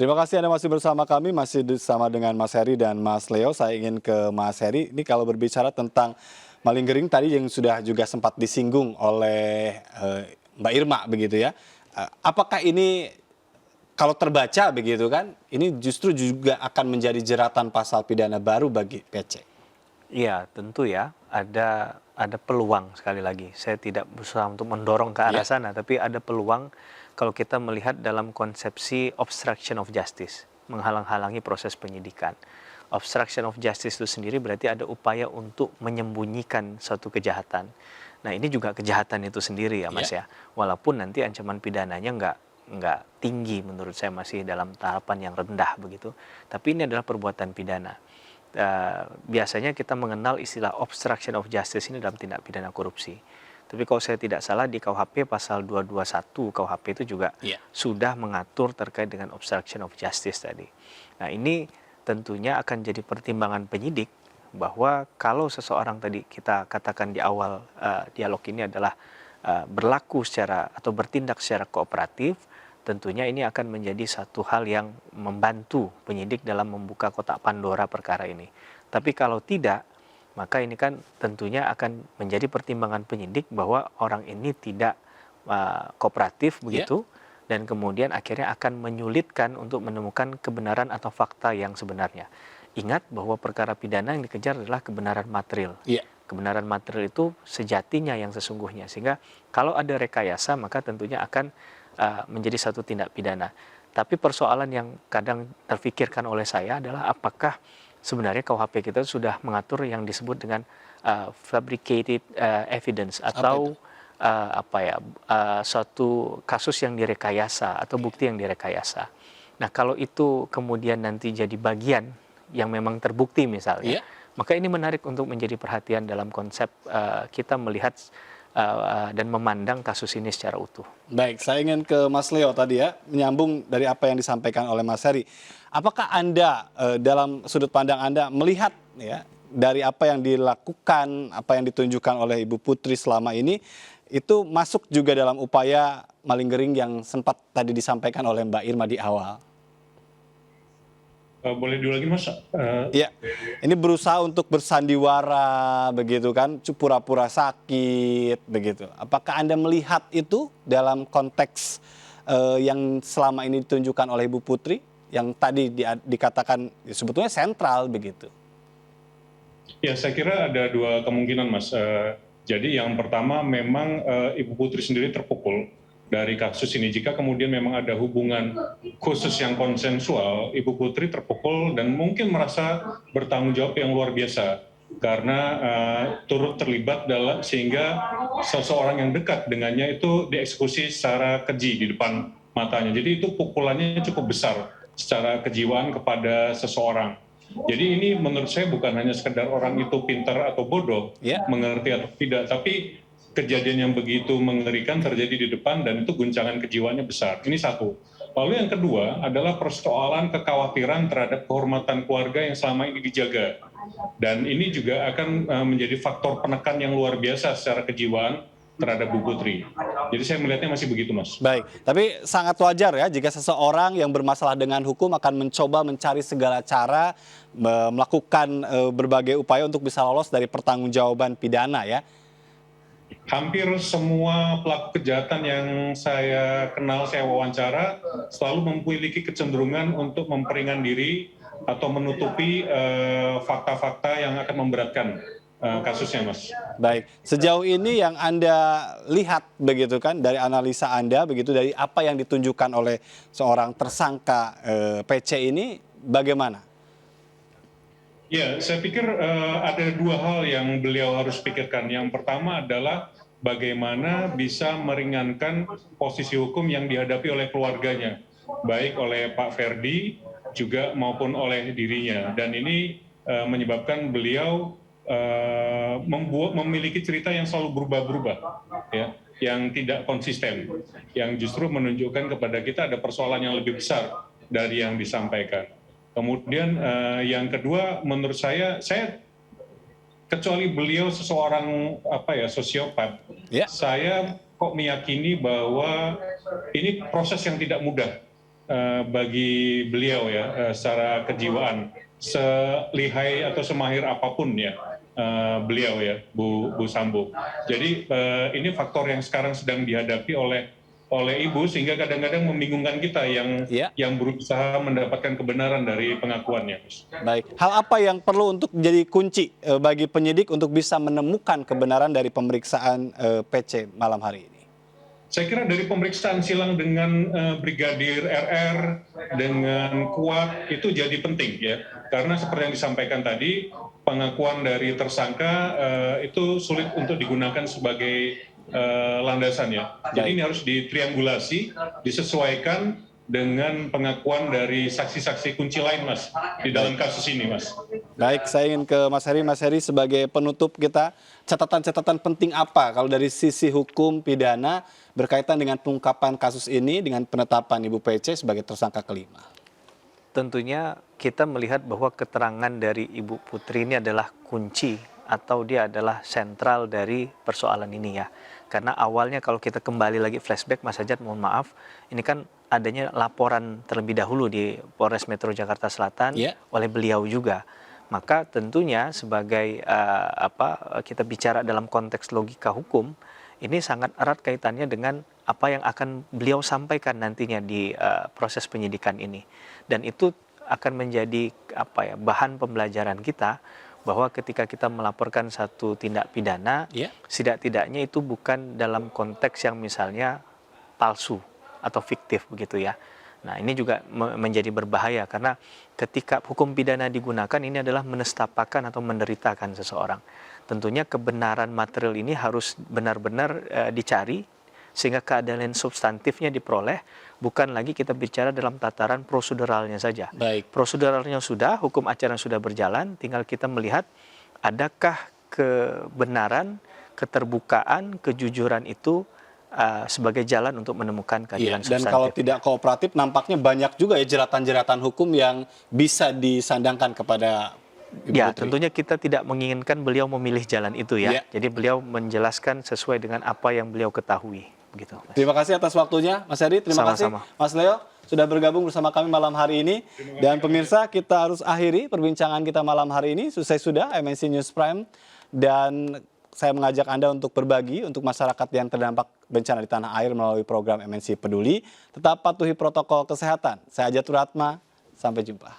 Terima kasih Anda masih bersama kami, masih bersama dengan Mas Heri dan Mas Leo. Saya ingin ke Mas Heri, ini kalau berbicara tentang maling gering tadi yang sudah juga sempat disinggung oleh Mbak Irma begitu ya. Apakah ini kalau terbaca begitu kan, ini justru juga akan menjadi jeratan pasal pidana baru bagi PC? Iya, tentu ya. Ada peluang sekali lagi. Saya tidak berusaha untuk mendorong ke arah Ya, sana, tapi ada peluang kalau kita melihat dalam konsepsi obstruction of justice, menghalang-halangi proses penyidikan. Obstruction of justice itu sendiri berarti ada upaya untuk menyembunyikan suatu kejahatan. Nah, ini juga kejahatan itu sendiri ya, Mas ya, ya. Walaupun nanti ancaman pidananya nggak tinggi, menurut saya masih dalam tahapan yang rendah begitu. Tapi ini adalah perbuatan pidana. Biasanya kita mengenal istilah obstruction of justice ini dalam tindak pidana korupsi. Tapi kalau saya tidak salah di KUHP pasal 221 KUHP itu juga ya. sudah mengatur terkait dengan obstruction of justice tadi. Nah, ini tentunya akan jadi pertimbangan penyidik bahwa kalau seseorang tadi kita katakan di awal dialog ini adalah berlaku secara atau bertindak secara kooperatif, tentunya ini akan menjadi satu hal yang membantu penyidik dalam membuka kotak Pandora perkara ini. Tapi kalau tidak, maka ini kan tentunya akan menjadi pertimbangan penyidik bahwa orang ini tidak kooperatif begitu, dan kemudian akhirnya akan menyulitkan untuk menemukan kebenaran atau fakta yang sebenarnya. Ingat bahwa perkara pidana yang dikejar adalah kebenaran material. Iya. Kebenaran material itu sejatinya yang sesungguhnya. Sehingga kalau ada rekayasa maka tentunya akan menjadi satu tindak pidana. Tapi persoalan yang kadang terfikirkan oleh saya adalah apakah sebenarnya KUHP kita sudah mengatur yang disebut dengan fabricated evidence atau suatu kasus yang direkayasa atau bukti yang direkayasa. Nah, kalau itu kemudian nanti jadi bagian yang memang terbukti misalnya, maka ini menarik untuk menjadi perhatian dalam konsep kita melihat dan memandang kasus ini secara utuh. Baik, saya ingin ke Mas Leo tadi ya, menyambung dari apa yang disampaikan oleh Mas Heri. Apakah Anda dalam sudut pandang Anda melihat ya dari apa yang dilakukan, apa yang ditunjukkan oleh Ibu Putri selama ini itu masuk juga dalam upaya maling gering yang sempat tadi disampaikan oleh Mbak Irma di awal? Boleh dulu lagi Mas? Iya, ini berusaha untuk bersandiwara begitu kan, pura-pura sakit begitu. Apakah Anda melihat itu dalam konteks yang selama ini ditunjukkan oleh Ibu Putri, yang tadi dikatakan sebetulnya sentral begitu? Ya, saya kira ada dua kemungkinan Mas. Jadi yang pertama memang Ibu Putri sendiri terpukul dari kasus ini. Jika kemudian memang ada hubungan khusus yang konsensual, Ibu Putri terpukul dan mungkin merasa bertanggung jawab yang luar biasa karena turut terlibat sehingga seseorang yang dekat dengannya itu dieksekusi secara keji di depan matanya. Jadi itu pukulannya cukup besar secara kejiwaan kepada seseorang. Jadi ini menurut saya bukan hanya sekedar orang itu pintar atau bodoh, mengerti atau tidak, tapi kejadian yang begitu mengerikan terjadi di depan dan itu guncangan kejiwaannya besar. Ini satu. Lalu yang kedua adalah persoalan kekhawatiran terhadap kehormatan keluarga yang selama ini dijaga. Dan ini juga akan menjadi faktor penekan yang luar biasa secara kejiwaan terhadap Bu Putri. Jadi saya melihatnya masih begitu, Mas. Baik, tapi sangat wajar ya jika seseorang yang bermasalah dengan hukum akan mencoba mencari segala cara melakukan berbagai upaya untuk bisa lolos dari pertanggungjawaban pidana ya. Hampir semua pelaku kejahatan yang saya kenal, saya wawancara, selalu memiliki kecenderungan untuk memperingan diri atau menutupi fakta-fakta yang akan memberatkan kasusnya, Mas. Baik, sejauh ini yang Anda lihat begitu kan dari analisa Anda begitu dari apa yang ditunjukkan oleh seorang tersangka PC ini bagaimana? Ya, saya pikir ada dua hal yang beliau harus pikirkan. Yang pertama adalah bagaimana bisa meringankan posisi hukum yang dihadapi oleh keluarganya, baik oleh Pak Ferdi juga maupun oleh dirinya. Dan ini menyebabkan beliau memiliki cerita yang selalu berubah-berubah, ya, yang tidak konsisten, yang justru menunjukkan kepada kita ada persoalan yang lebih besar dari yang disampaikan. Kemudian yang kedua, menurut saya kecuali beliau seseorang sosiopat, saya kok meyakini bahwa ini proses yang tidak mudah bagi beliau ya secara kejiwaan, selihai atau semahir apapun ya beliau ya Bu Sambo. Jadi ini faktor yang sekarang sedang dihadapi oleh ibu, sehingga kadang-kadang membingungkan kita yang berusaha mendapatkan kebenaran dari pengakuannya. Baik, hal apa yang perlu untuk jadi kunci bagi penyidik untuk bisa menemukan kebenaran dari pemeriksaan PC malam hari ini? Saya kira dari pemeriksaan silang dengan Brigadir RR dengan Kuat itu jadi penting ya, karena seperti yang disampaikan tadi, pengakuan dari tersangka itu sulit untuk digunakan sebagai landasan ya. Jadi ini harus ditriangulasi, disesuaikan dengan pengakuan dari saksi-saksi kunci lain, Mas, di dalam kasus ini, Mas. Baik, saya ingin ke Mas Heri. Mas Heri, sebagai penutup kita, catatan-catatan penting apa kalau dari sisi hukum pidana berkaitan dengan pengungkapan kasus ini dengan penetapan Ibu PC sebagai tersangka kelima? Tentunya kita melihat bahwa keterangan dari Ibu Putri ini adalah kunci atau dia adalah sentral dari persoalan ini ya. Karena awalnya kalau kita kembali lagi flashback, Mas Hajat, mohon maaf, ini kan adanya laporan terlebih dahulu di Polres Metro Jakarta Selatan oleh beliau juga. Maka tentunya sebagai kita bicara dalam konteks logika hukum, ini sangat erat kaitannya dengan apa yang akan beliau sampaikan nantinya di proses penyidikan ini. Dan itu akan menjadi bahan pembelajaran kita bahwa ketika kita melaporkan satu tindak pidana, setidak-tidaknya itu bukan dalam konteks yang misalnya palsu atau fiktif begitu ya. Nah, ini juga menjadi berbahaya karena ketika hukum pidana digunakan, ini adalah menestapakan atau menderitakan seseorang. Tentunya kebenaran material ini harus benar-benar dicari sehingga keadilan substantifnya diperoleh, bukan lagi kita bicara dalam tataran proseduralnya saja. Baik. Proseduralnya sudah, hukum acara sudah berjalan, tinggal kita melihat adakah kebenaran, keterbukaan, kejujuran itu sebagai jalan untuk menemukan keadilan substantif. Dan kalau tidak kooperatif, nampaknya banyak juga ya jeratan-jeratan hukum yang bisa disandangkan kepada Ibu Putri. Tentunya kita tidak menginginkan beliau memilih jalan itu ya. Jadi beliau menjelaskan sesuai dengan apa yang beliau ketahui. Begitu, Mas. Terima kasih atas waktunya, Mas Heri. Terima kasih, Mas Leo, sudah bergabung bersama kami malam hari ini. Dan pemirsa, kita harus akhiri perbincangan kita malam hari ini. Selesai sudah MNC News Prime. Dan saya mengajak Anda untuk berbagi untuk masyarakat yang terdampak bencana di tanah air melalui program MNC Peduli. Tetap patuhi protokol kesehatan. Saya Ajatul Ratma, sampai jumpa.